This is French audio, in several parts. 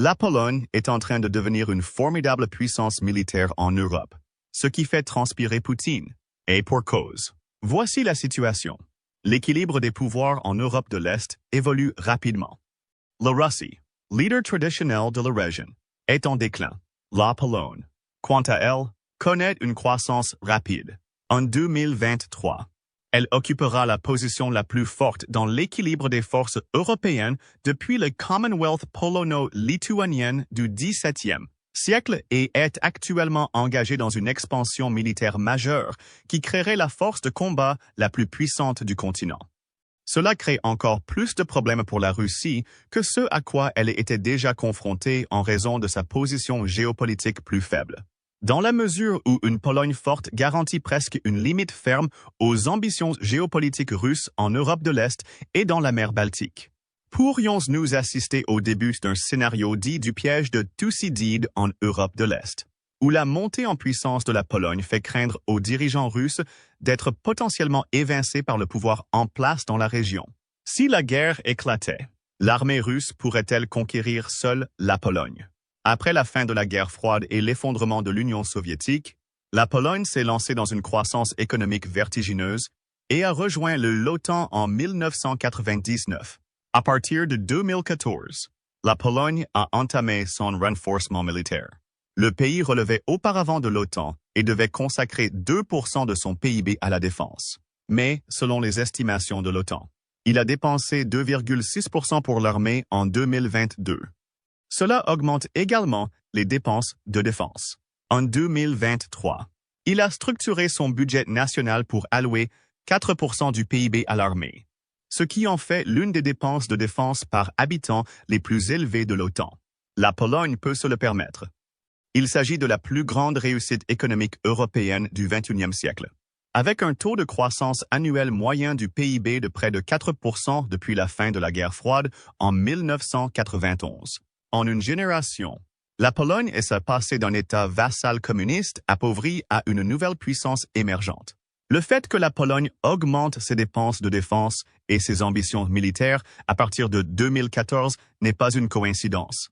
La Pologne est en train de devenir une formidable puissance militaire en Europe, ce qui fait transpirer Poutine. Et pour cause. Voici la situation. L'équilibre des pouvoirs en Europe de l'Est évolue rapidement. La Russie, leader traditionnel de la région, est en déclin. La Pologne, quant à elle, connaît une croissance rapide. En 2023, elle occupera la position la plus forte dans l'équilibre des forces européennes depuis le Commonwealth polono-lituanien du XVIIe siècle et est actuellement engagée dans une expansion militaire majeure qui créerait la force de combat la plus puissante du continent. Cela crée encore plus de problèmes pour la Russie que ce à quoi elle était déjà confrontée en raison de sa position géopolitique plus faible. Dans la mesure où une Pologne forte garantit presque une limite ferme aux ambitions géopolitiques russes en Europe de l'Est et dans la mer Baltique. Pourrions-nous assister au début d'un scénario dit du piège de Thucydide en Europe de l'Est, où la montée en puissance de la Pologne fait craindre aux dirigeants russes d'être potentiellement évincés par le pouvoir en place dans la région? Si la guerre éclatait, l'armée russe pourrait-elle conquérir seule la Pologne? Après la fin de la guerre froide et l'effondrement de l'Union soviétique, la Pologne s'est lancée dans une croissance économique vertigineuse et a rejoint l'OTAN en 1999. À partir de 2014, la Pologne a entamé son renforcement militaire. Le pays relevait auparavant de l'OTAN et devait consacrer 2% de son PIB à la défense. Mais, selon les estimations de l'OTAN, il a dépensé 2,6% pour l'armée en 2022. Cela augmente également les dépenses de défense. En 2023, il a structuré son budget national pour allouer 4% du PIB à l'armée, ce qui en fait l'une des dépenses de défense par habitant les plus élevées de l'OTAN. La Pologne peut se le permettre. Il s'agit de la plus grande réussite économique européenne du XXIe siècle. Avec un taux de croissance annuel moyen du PIB de près de 4% depuis la fin de la guerre froide en 1991. En une génération, la Pologne est passée d'un État vassal communiste appauvri à une nouvelle puissance émergente. Le fait que la Pologne augmente ses dépenses de défense et ses ambitions militaires à partir de 2014 n'est pas une coïncidence.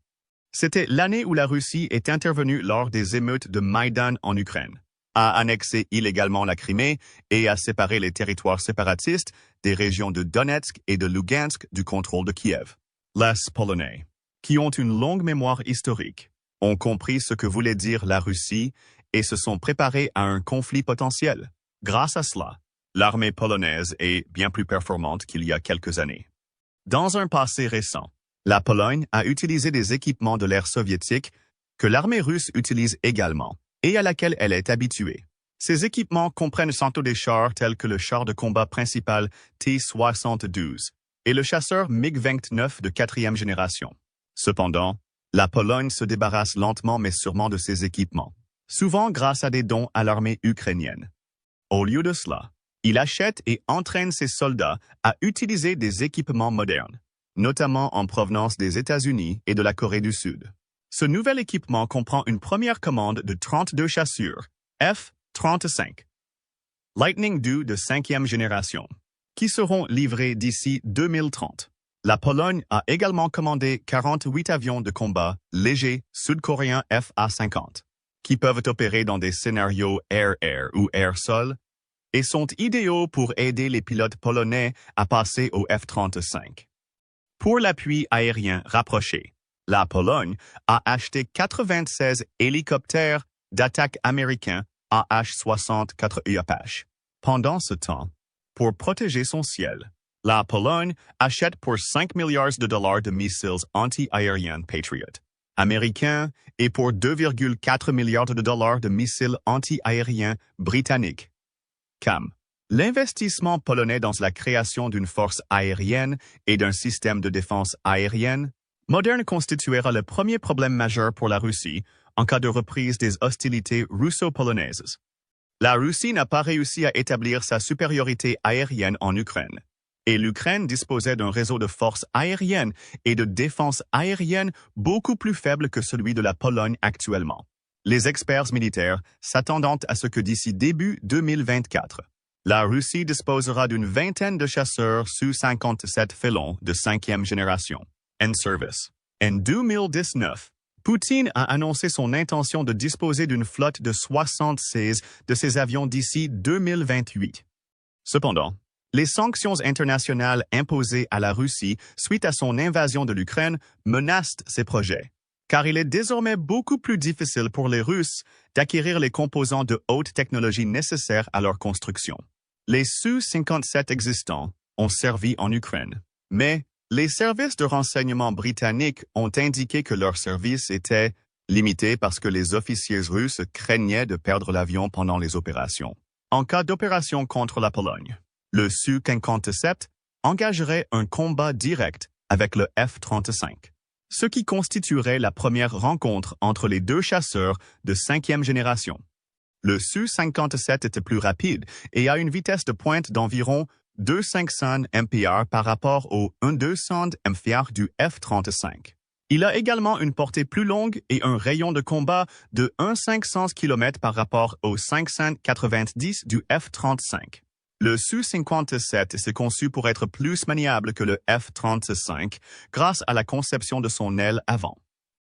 C'était l'année où la Russie est intervenue lors des émeutes de Maïdan en Ukraine, a annexé illégalement la Crimée et a séparé les territoires séparatistes des régions de Donetsk et de Lugansk du contrôle de Kiev. Les Polonais, qui ont une longue mémoire historique, ont compris ce que voulait dire la Russie et se sont préparés à un conflit potentiel. Grâce à cela, l'armée polonaise est bien plus performante qu'il y a quelques années. Dans un passé récent, la Pologne a utilisé des équipements de l'ère soviétique que l'armée russe utilise également et à laquelle elle est habituée. Ces équipements comprennent surtout des chars tels que le char de combat principal T-72 et le chasseur MiG-29 de 4e génération. Cependant, la Pologne se débarrasse lentement mais sûrement de ces équipements, souvent grâce à des dons à l'armée ukrainienne. Au lieu de cela, il achète et entraîne ses soldats à utiliser des équipements modernes, notamment en provenance des États-Unis et de la Corée du Sud. Ce nouvel équipement comprend une première commande de 32 chasseurs F-35 Lightning II de 5e génération, qui seront livrés d'ici 2030. La Pologne a également commandé 48 avions de combat légers sud-coréens FA-50, qui peuvent opérer dans des scénarios air-air ou air-sol, et sont idéaux pour aider les pilotes polonais à passer au F-35. Pour l'appui aérien rapproché, la Pologne a acheté 96 hélicoptères d'attaque américains AH-64 Apache. Pendant ce temps, pour protéger son ciel, la Pologne achète pour 5 milliards de dollars de missiles anti-aériens Patriot américains et pour 2,4 milliards de dollars de missiles anti-aériens britanniques. CAM. L'investissement polonais dans la création d'une force aérienne et d'un système de défense aérienne moderne constituera le premier problème majeur pour la Russie en cas de reprise des hostilités russo-polonaises. La Russie n'a pas réussi à établir sa supériorité aérienne en Ukraine, et l'Ukraine disposait d'un réseau de forces aériennes et de défense aérienne beaucoup plus faible que celui de la Pologne actuellement. Les experts militaires s'attendant à ce que d'ici début 2024, la Russie disposera d'une vingtaine de chasseurs Su-57 Felon de 5e génération, en service. En 2019, Poutine a annoncé son intention de disposer d'une flotte de 76 de ses avions d'ici 2028. Cependant, les sanctions internationales imposées à la Russie suite à son invasion de l'Ukraine menacent ces projets, car il est désormais beaucoup plus difficile pour les Russes d'acquérir les composants de haute technologie nécessaires à leur construction. Les Su-57 existants ont servi en Ukraine, mais les services de renseignement britanniques ont indiqué que leur service était limité parce que les officiers russes craignaient de perdre l'avion pendant les opérations. En cas d'opération contre la Pologne, le Su-57 engagerait un combat direct avec le F-35, ce qui constituerait la première rencontre entre les deux chasseurs de 5e génération. Le Su-57 était plus rapide et a une vitesse de pointe d'environ 200 mph par rapport au 1200 mph du F-35. Il a également une portée plus longue et un rayon de combat de 500 km par rapport au 590 du F-35. Le Su-57 s'est conçu pour être plus maniable que le F-35 grâce à la conception de son aile avant.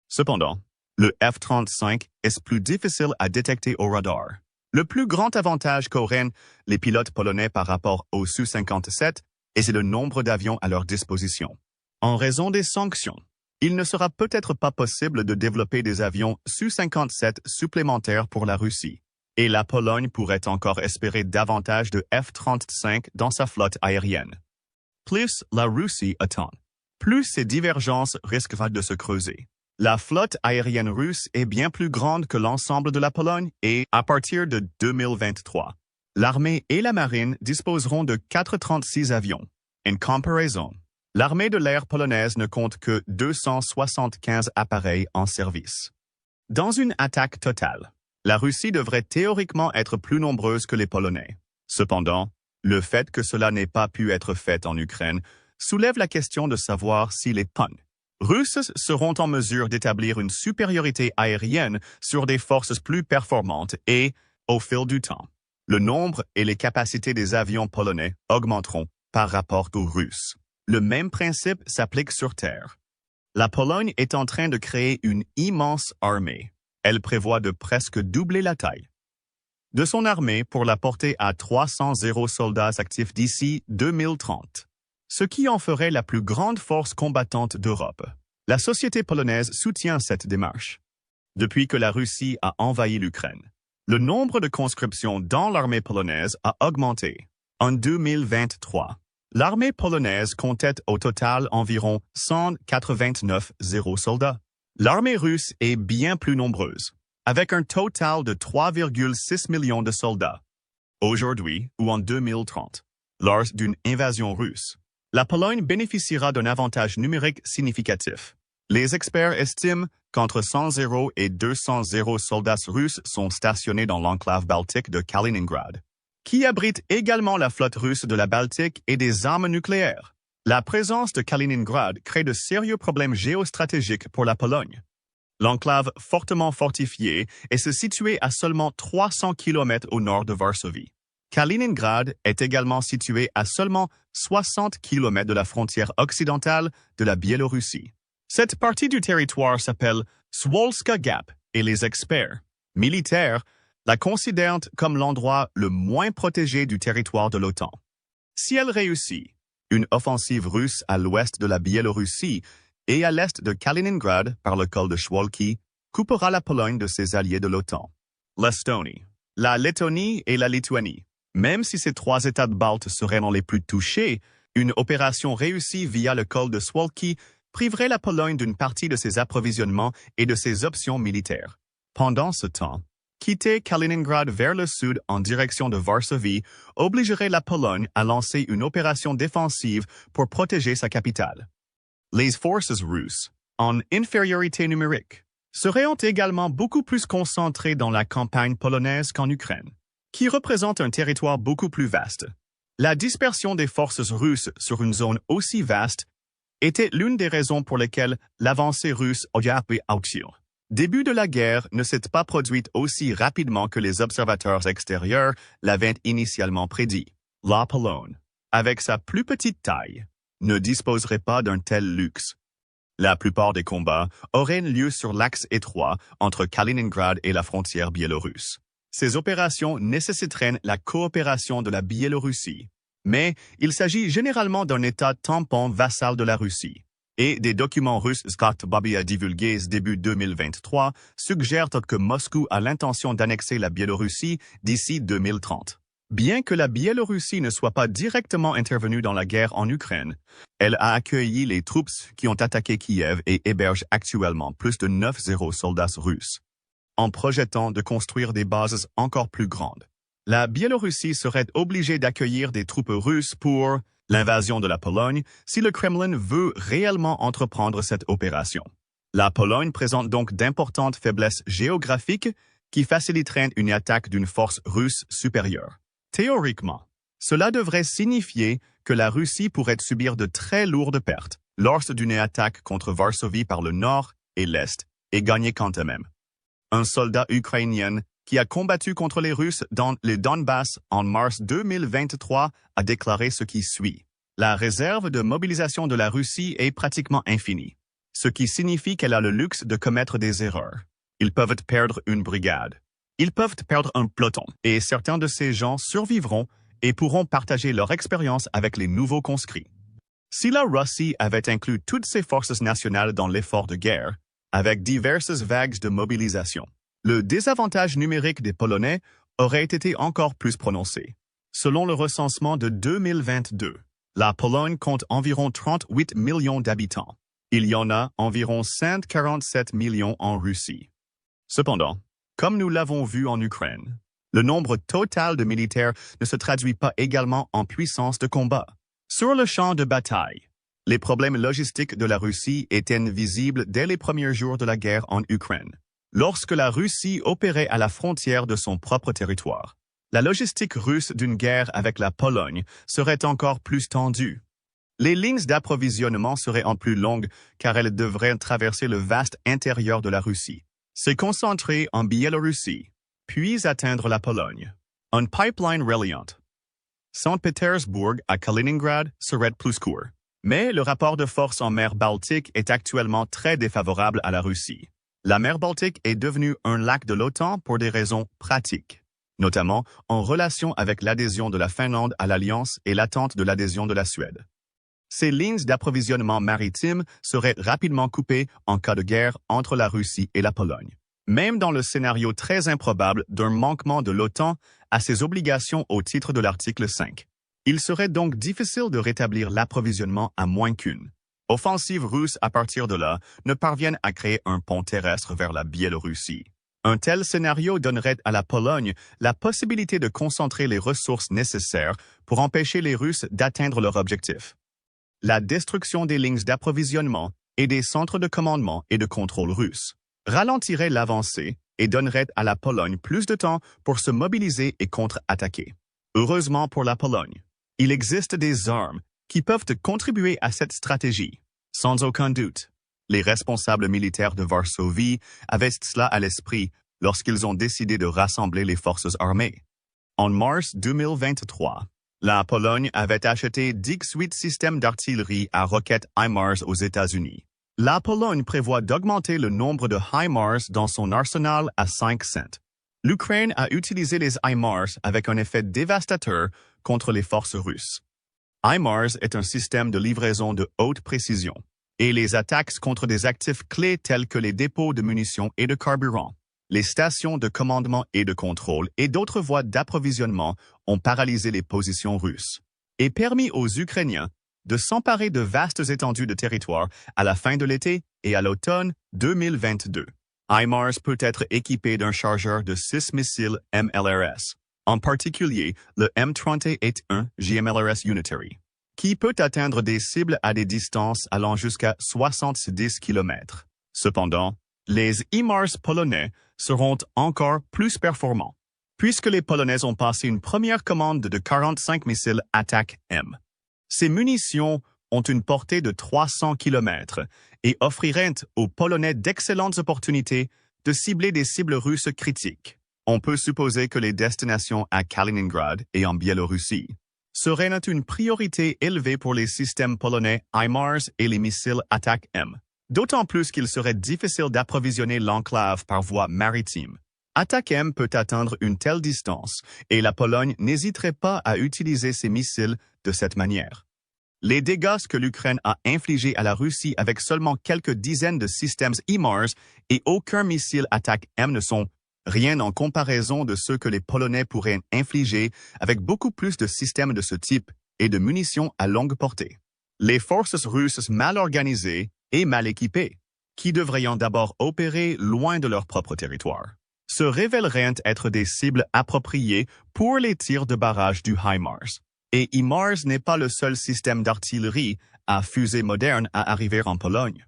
Cependant, le F-35 est plus difficile à détecter au radar. Le plus grand avantage qu'auraient les pilotes polonais par rapport au Su-57 est le nombre d'avions à leur disposition. En raison des sanctions, il ne sera peut-être pas possible de développer des avions Su-57 supplémentaires pour la Russie, et la Pologne pourrait encore espérer davantage de F-35 dans sa flotte aérienne. Plus la Russie attend, plus ces divergences risquent de se creuser. La flotte aérienne russe est bien plus grande que l'ensemble de la Pologne et, à partir de 2023, l'armée et la marine disposeront de 436 avions. En comparaison, l'armée de l'air polonaise ne compte que 275 appareils en service. Dans une attaque totale, la Russie devrait théoriquement être plus nombreuse que les Polonais. Cependant, le fait que cela n'ait pas pu être fait en Ukraine soulève la question de savoir si les Russes seront en mesure d'établir une supériorité aérienne sur des forces plus performantes et, au fil du temps, le nombre et les capacités des avions polonais augmenteront par rapport aux Russes. Le même principe s'applique sur Terre. La Pologne est en train de créer une immense armée. Elle prévoit de presque doubler la taille de son armée pour la porter à 300 soldats actifs d'ici 2030. Ce qui en ferait la plus grande force combattante d'Europe. La société polonaise soutient cette démarche. Depuis que la Russie a envahi l'Ukraine, le nombre de conscriptions dans l'armée polonaise a augmenté. En 2023, l'armée polonaise comptait au total environ 189 soldats. L'armée russe est bien plus nombreuse, avec un total de 3,6 millions de soldats. Aujourd'hui ou en 2030, lors d'une invasion russe, la Pologne bénéficiera d'un avantage numérique significatif. Les experts estiment qu'entre 100 et 200 soldats russes sont stationnés dans l'enclave baltique de Kaliningrad, qui abrite également la flotte russe de la Baltique et des armes nucléaires. La présence de Kaliningrad crée de sérieux problèmes géostratégiques pour la Pologne. L'enclave fortement fortifiée est située à seulement 300 km au nord de Varsovie. Kaliningrad est également situé à seulement 60 km de la frontière occidentale de la Biélorussie. Cette partie du territoire s'appelle Swolska Gap et les experts militaires la considèrent comme l'endroit le moins protégé du territoire de l'OTAN. Si elle réussit, une offensive russe à l'ouest de la Biélorussie et à l'est de Kaliningrad par le col de Suwałki coupera la Pologne de ses alliés de l'OTAN. L'Estonie, la Lettonie et la Lituanie. Même si ces trois États baltes seraient dans les plus touchés, une opération réussie via le col de Suwałki priverait la Pologne d'une partie de ses approvisionnements et de ses options militaires. Pendant ce temps, quitter Kaliningrad vers le sud en direction de Varsovie obligerait la Pologne à lancer une opération défensive pour protéger sa capitale. Les forces russes, en infériorité numérique, seraient également beaucoup plus concentrées dans la campagne polonaise qu'en Ukraine, qui représente un territoire beaucoup plus vaste. La dispersion des forces russes sur une zone aussi vaste était l'une des raisons pour lesquelles l'avancée russe au début de la guerre ne s'est pas produite aussi rapidement que les observateurs extérieurs l'avaient initialement prédit. La Pologne, avec sa plus petite taille, ne disposerait pas d'un tel luxe. La plupart des combats auraient lieu sur l'axe étroit entre Kaliningrad et la frontière biélorusse. Ces opérations nécessiteraient la coopération de la Biélorussie, mais il s'agit généralement d'un État tampon vassal de la Russie. Et des documents russes Scott Bobby a divulgués début 2023 suggèrent que Moscou a l'intention d'annexer la Biélorussie d'ici 2030. Bien que la Biélorussie ne soit pas directement intervenue dans la guerre en Ukraine, elle a accueilli les troupes qui ont attaqué Kiev et héberge actuellement plus de 90 soldats russes, en projetant de construire des bases encore plus grandes. La Biélorussie serait obligée d'accueillir des troupes russes pour l'invasion de la Pologne si le Kremlin veut réellement entreprendre cette opération. La Pologne présente donc d'importantes faiblesses géographiques qui faciliteraient une attaque d'une force russe supérieure. Théoriquement, cela devrait signifier que la Russie pourrait subir de très lourdes pertes lors d'une attaque contre Varsovie par le nord et l'est et gagner quand même. Un soldat ukrainien qui a combattu contre les Russes dans le Donbass en mars 2023 a déclaré ce qui suit. La réserve de mobilisation de la Russie est pratiquement infinie, ce qui signifie qu'elle a le luxe de commettre des erreurs. Ils peuvent perdre une brigade. Ils peuvent perdre un peloton, et certains de ces gens survivront et pourront partager leur expérience avec les nouveaux conscrits. Si la Russie avait inclus toutes ses forces nationales dans l'effort de guerre, avec diverses vagues de mobilisation, le désavantage numérique des Polonais aurait été encore plus prononcé. Selon le recensement de 2022, la Pologne compte environ 38 millions d'habitants. Il y en a environ 147 millions en Russie. Cependant, comme nous l'avons vu en Ukraine, le nombre total de militaires ne se traduit pas également en puissance de combat. Sur le champ de bataille, les problèmes logistiques de la Russie étaient visibles dès les premiers jours de la guerre en Ukraine. Lorsque la Russie opérait à la frontière de son propre territoire, la logistique russe d'une guerre avec la Pologne serait encore plus tendue. Les lignes d'approvisionnement seraient en plus longues car elles devraient traverser le vaste intérieur de la Russie, se concentrer en Biélorussie, puis atteindre la Pologne. Un pipeline reliant Saint-Pétersbourg à Kaliningrad serait plus court. Mais le rapport de force en mer Baltique est actuellement très défavorable à la Russie. La mer Baltique est devenue un lac de l'OTAN pour des raisons pratiques, notamment en relation avec l'adhésion de la Finlande à l'Alliance et l'attente de l'adhésion de la Suède. Ces lignes d'approvisionnement maritime seraient rapidement coupées en cas de guerre entre la Russie et la Pologne. Même dans le scénario très improbable d'un manquement de l'OTAN à ses obligations au titre de l'article 5. Il serait donc difficile de rétablir l'approvisionnement à moins qu'une offensive russe à partir de là ne parvienne à créer un pont terrestre vers la Biélorussie. Un tel scénario donnerait à la Pologne la possibilité de concentrer les ressources nécessaires pour empêcher les Russes d'atteindre leur objectif. La destruction des lignes d'approvisionnement et des centres de commandement et de contrôle russes ralentirait l'avancée et donnerait à la Pologne plus de temps pour se mobiliser et contre-attaquer. Heureusement pour la Pologne, il existe des armes qui peuvent contribuer à cette stratégie. Sans aucun doute, les responsables militaires de Varsovie avaient cela à l'esprit lorsqu'ils ont décidé de rassembler les forces armées. En mars 2023, la Pologne avait acheté 18 systèmes d'artillerie à roquettes HIMARS aux États-Unis. La Pologne prévoit d'augmenter le nombre de HIMARS dans son arsenal à 500. L'Ukraine a utilisé les HIMARS avec un effet dévastateur contre les forces russes. HIMARS est un système de livraison de haute précision, et les attaques contre des actifs clés tels que les dépôts de munitions et de carburant, les stations de commandement et de contrôle et d'autres voies d'approvisionnement ont paralysé les positions russes et permis aux Ukrainiens de s'emparer de vastes étendues de territoire à la fin de l'été et à l'automne 2022. HIMARS peut être équipé d'un chargeur de 6 missiles MLRS, en particulier le M31 GMLRS Unitary, qui peut atteindre des cibles à des distances allant jusqu'à 70 km. Cependant, les HIMARS polonais seront encore plus performants, puisque les Polonais ont passé une première commande de 45 missiles Attack-M. Ces munitions ont une portée de 300 km et offriraient aux Polonais d'excellentes opportunités de cibler des cibles russes critiques. On peut supposer que les destinations à Kaliningrad et en Biélorussie seraient une priorité élevée pour les systèmes polonais HIMARS et les missiles Attack-M. D'autant plus qu'il serait difficile d'approvisionner l'enclave par voie maritime. Attack-M peut atteindre une telle distance, et la Pologne n'hésiterait pas à utiliser ses missiles de cette manière. Les dégâts que l'Ukraine a infligés à la Russie avec seulement quelques dizaines de systèmes HIMARS et aucun missile Attack-M ne sont rien en comparaison de ceux que les Polonais pourraient infliger avec beaucoup plus de systèmes de ce type et de munitions à longue portée. Les forces russes mal organisées et mal équipées, qui devraient d'abord opérer loin de leur propre territoire, se révéleraient être des cibles appropriées pour les tirs de barrage du HIMARS. Et HIMARS n'est pas le seul système d'artillerie à fusée moderne à arriver en Pologne.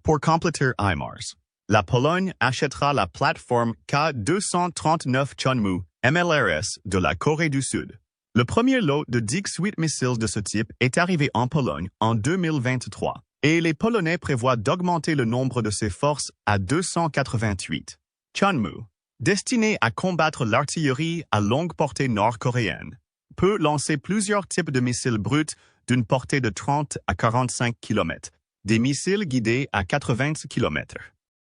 Pour compléter HIMARS, la Pologne achètera la plateforme K-239 Chunmoo MLRS de la Corée du Sud. Le premier lot de 18 missiles de ce type est arrivé en Pologne en 2023, et les Polonais prévoient d'augmenter le nombre de ces forces à 288. Chunmoo, destiné à combattre l'artillerie à longue portée nord-coréenne, peut lancer plusieurs types de missiles bruts d'une portée de 30 à 45 km, des missiles guidés à 80 km.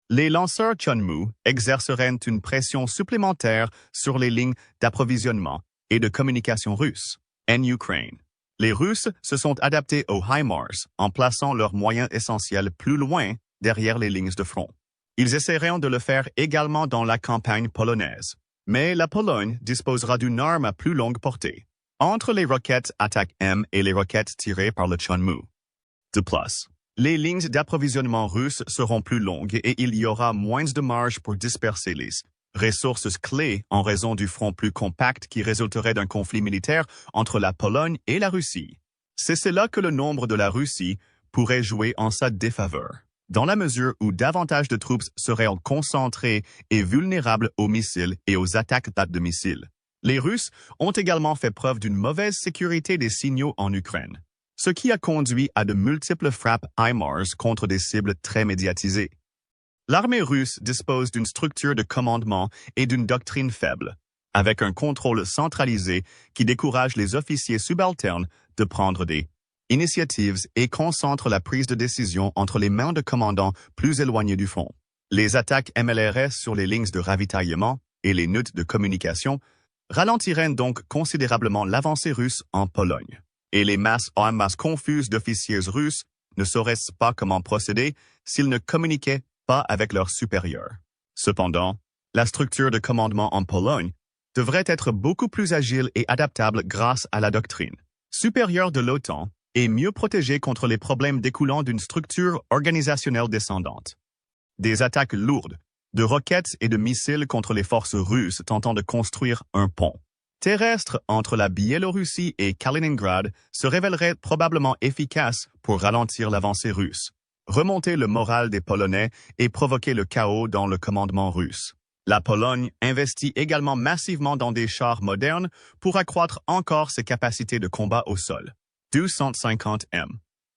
Les lanceurs Chunmoo exerceraient une pression supplémentaire sur les lignes d'approvisionnement et de communication russes en Ukraine. Les Russes se sont adaptés aux HIMARS en plaçant leurs moyens essentiels plus loin derrière les lignes de front. Ils essaieront de le faire également dans la campagne polonaise, mais la Pologne disposera d'une arme à plus longue portée, entre les roquettes Attack-M et les roquettes tirées par le Chunmoo. De plus, les lignes d'approvisionnement russes seront plus longues et il y aura moins de marge pour disperser les ressources clés en raison du front plus compact qui résulterait d'un conflit militaire entre la Pologne et la Russie. C'est cela que le nombre de la Russie pourrait jouer en sa défaveur, dans la mesure où davantage de troupes seraient concentrées et vulnérables aux missiles et aux attaques de missiles. Les Russes ont également fait preuve d'une mauvaise sécurité des signaux en Ukraine, ce qui a conduit à de multiples frappes HIMARS contre des cibles très médiatisées. L'armée russe dispose d'une structure de commandement et d'une doctrine faible, avec un contrôle centralisé qui décourage les officiers subalternes de prendre des initiatives et concentre la prise de décision entre les mains de commandants plus éloignés du front. Les attaques MLRS sur les lignes de ravitaillement et les nœuds de communication ralentiraient donc considérablement l'avancée russe en Pologne. Et les masses en masse confuses d'officiers russes ne sauraient pas comment procéder s'ils ne communiquaient pas avec leurs supérieurs. Cependant, la structure de commandement en Pologne devrait être beaucoup plus agile et adaptable grâce à la doctrine supérieure de l'OTAN et mieux protégée contre les problèmes découlant d'une structure organisationnelle descendante. Des attaques lourdes de roquettes et de missiles contre les forces russes tentant de construire un pont terrestre entre la Biélorussie et Kaliningrad se révéleraient probablement efficaces pour ralentir l'avancée russe, remonter le moral des Polonais et provoquer le chaos dans le commandement russe. La Pologne investit également massivement dans des chars modernes pour accroître encore ses capacités de combat au sol. 250M,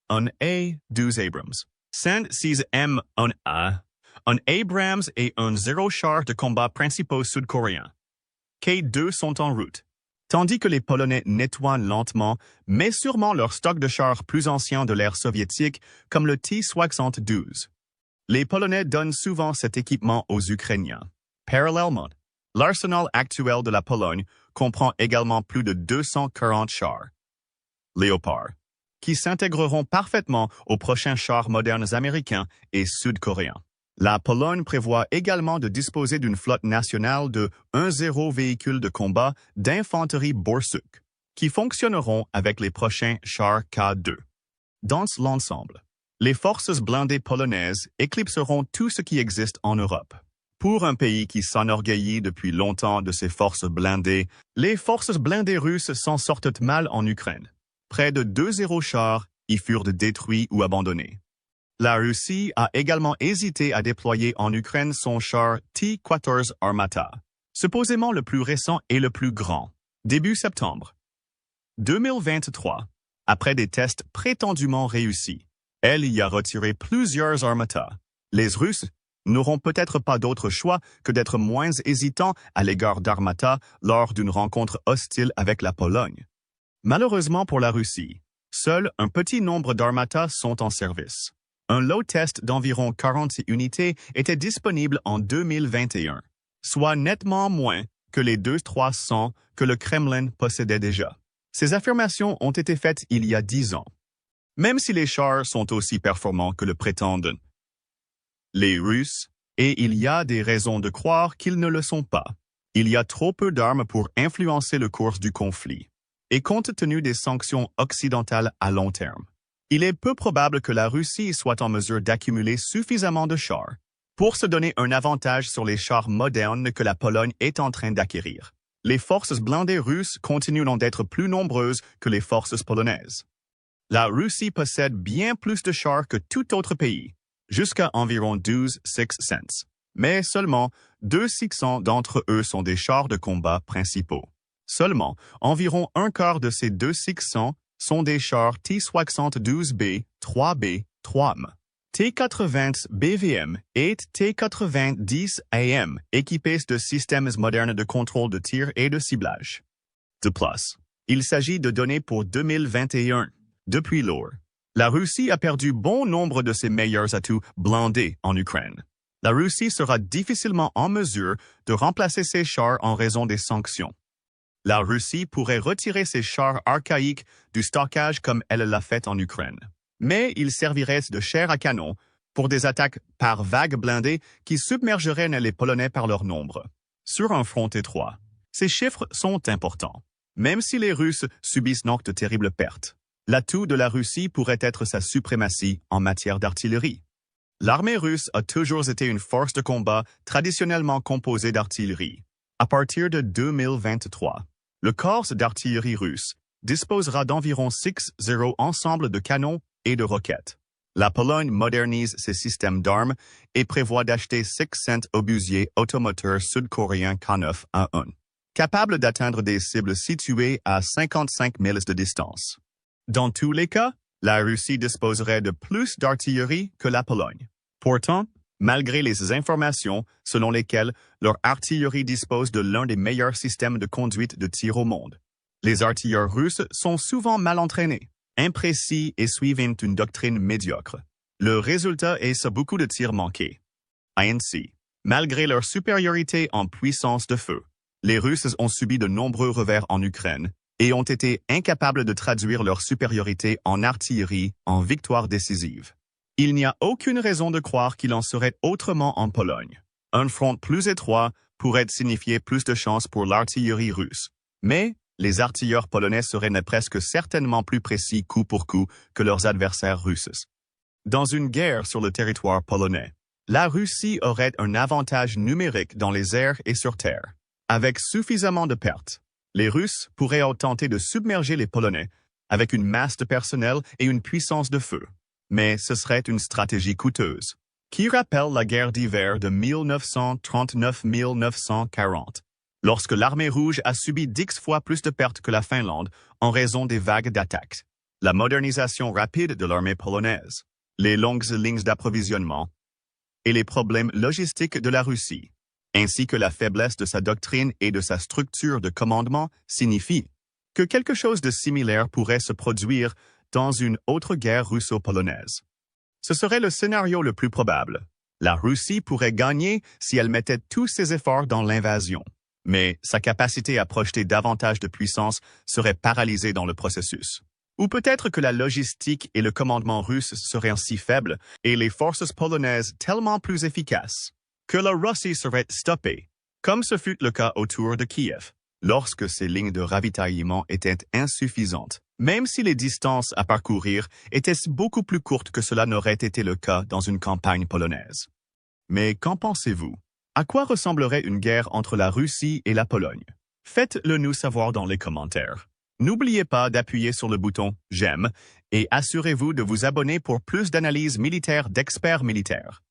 un A-12 Abrams, 106M, un A, un Abrams et un 0 char de combat principaux sud-coréens. K2 sont en route, tandis que les Polonais nettoient lentement, mais sûrement leur stock de chars plus anciens de l'ère soviétique, comme le T-72. Les Polonais donnent souvent cet équipement aux Ukrainiens. Parallèlement, l'arsenal actuel de la Pologne comprend également plus de 240 chars Léopard, qui s'intégreront parfaitement aux prochains chars modernes américains et sud-coréens. La Pologne prévoit également de disposer d'une flotte nationale de 10 véhicules de combat d'infanterie Borsuk, qui fonctionneront avec les prochains chars K2. Dans l'ensemble, les forces blindées polonaises éclipseront tout ce qui existe en Europe. Pour un pays qui s'enorgueillit depuis longtemps de ses forces blindées, les forces blindées russes s'en sortent mal en Ukraine. Près de 2 chars y furent détruits ou abandonnés. La Russie a également hésité à déployer en Ukraine son char T-14 Armata, supposément le plus récent et le plus grand, début septembre 2023. Après des tests prétendument réussis, elle y a retiré plusieurs Armata. Les Russes n'auront peut-être pas d'autre choix que d'être moins hésitants à l'égard d'Armata lors d'une rencontre hostile avec la Pologne. Malheureusement pour la Russie, seul un petit nombre d'Armata sont en service. Un lot test d'environ 46 unités était disponible en 2021, soit nettement moins que les 200-300 que le Kremlin possédait déjà. Ces affirmations ont été faites il y a 10 ans. Même si les chars sont aussi performants que le prétendent les Russes, et il y a des raisons de croire qu'ils ne le sont pas. Il y a trop peu d'armes pour influencer le cours du conflit. Et compte tenu des sanctions occidentales à long terme, il est peu probable que la Russie soit en mesure d'accumuler suffisamment de chars pour se donner un avantage sur les chars modernes que la Pologne est en train d'acquérir. Les forces blindées russes continueront d'être plus nombreuses que les forces polonaises. La Russie possède bien plus de chars que tout autre pays, jusqu'à environ 12 600, mais seulement 2600 d'entre eux sont des chars de combat principaux. Seulement, environ un quart de ces 2600 sont des chars T-72B, 3B, 3M, T-80 BVM et T-90 AM équipés de systèmes modernes de contrôle de tir et de ciblage. De plus, il s'agit de données pour 2021. Depuis lors, la Russie a perdu bon nombre de ses meilleurs atouts blindés en Ukraine. La Russie sera difficilement en mesure de remplacer ses chars en raison des sanctions. La Russie pourrait retirer ses chars archaïques du stockage comme elle l'a fait en Ukraine. Mais ils serviraient de chair à canon pour des attaques par vagues blindées qui submergeraient les Polonais par leur nombre. Sur un front étroit, ces chiffres sont importants. Même si les Russes subissent donc de terribles pertes, l'atout de la Russie pourrait être sa suprématie en matière d'artillerie. L'armée russe a toujours été une force de combat traditionnellement composée d'artillerie. À partir de 2023, le corps d'artillerie russe disposera d'environ 6-0 ensembles de canons et de roquettes. La Pologne modernise ses systèmes d'armes et prévoit d'acheter 600 obusiers automoteurs sud-coréens K9A1, capables d'atteindre des cibles situées à 55 milles de distance. Dans tous les cas, la Russie disposerait de plus d'artillerie que la Pologne. Pourtant, malgré les informations selon lesquelles leur artillerie dispose de l'un des meilleurs systèmes de conduite de tir au monde, les artilleurs russes sont souvent mal entraînés, imprécis et suivent une doctrine médiocre. Le résultat est beaucoup de tirs manqués. Ainsi, malgré leur supériorité en puissance de feu, les Russes ont subi de nombreux revers en Ukraine et ont été incapables de traduire leur supériorité en artillerie en victoire décisive. Il n'y a aucune raison de croire qu'il en serait autrement en Pologne. Un front plus étroit pourrait signifier plus de chances pour l'artillerie russe, mais les artilleurs polonais seraient presque certainement plus précis coup pour coup que leurs adversaires russes. Dans une guerre sur le territoire polonais, la Russie aurait un avantage numérique dans les airs et sur terre. Avec suffisamment de pertes, les Russes pourraient tenter de submerger les Polonais avec une masse de personnel et une puissance de feu. Mais ce serait une stratégie coûteuse, qui rappelle la guerre d'hiver de 1939-1940, lorsque l'armée rouge a subi 10 fois plus de pertes que la Finlande en raison des vagues d'attaques, la modernisation rapide de l'armée polonaise, les longues lignes d'approvisionnement et les problèmes logistiques de la Russie, ainsi que la faiblesse de sa doctrine et de sa structure de commandement signifient que quelque chose de similaire pourrait se produire dans une autre guerre russo-polonaise. Ce serait le scénario le plus probable. La Russie pourrait gagner si elle mettait tous ses efforts dans l'invasion, mais sa capacité à projeter davantage de puissance serait paralysée dans le processus. Ou peut-être que la logistique et le commandement russe seraient si faibles et les forces polonaises tellement plus efficaces que la Russie serait stoppée, comme ce fut le cas autour de Kiev, lorsque ces lignes de ravitaillement étaient insuffisantes, même si les distances à parcourir étaient beaucoup plus courtes que cela n'aurait été le cas dans une campagne polonaise. Mais qu'en pensez-vous? À quoi ressemblerait une guerre entre la Russie et la Pologne? Faites-le nous savoir dans les commentaires. N'oubliez pas d'appuyer sur le bouton « J'aime » et assurez-vous de vous abonner pour plus d'analyses militaires d'experts militaires.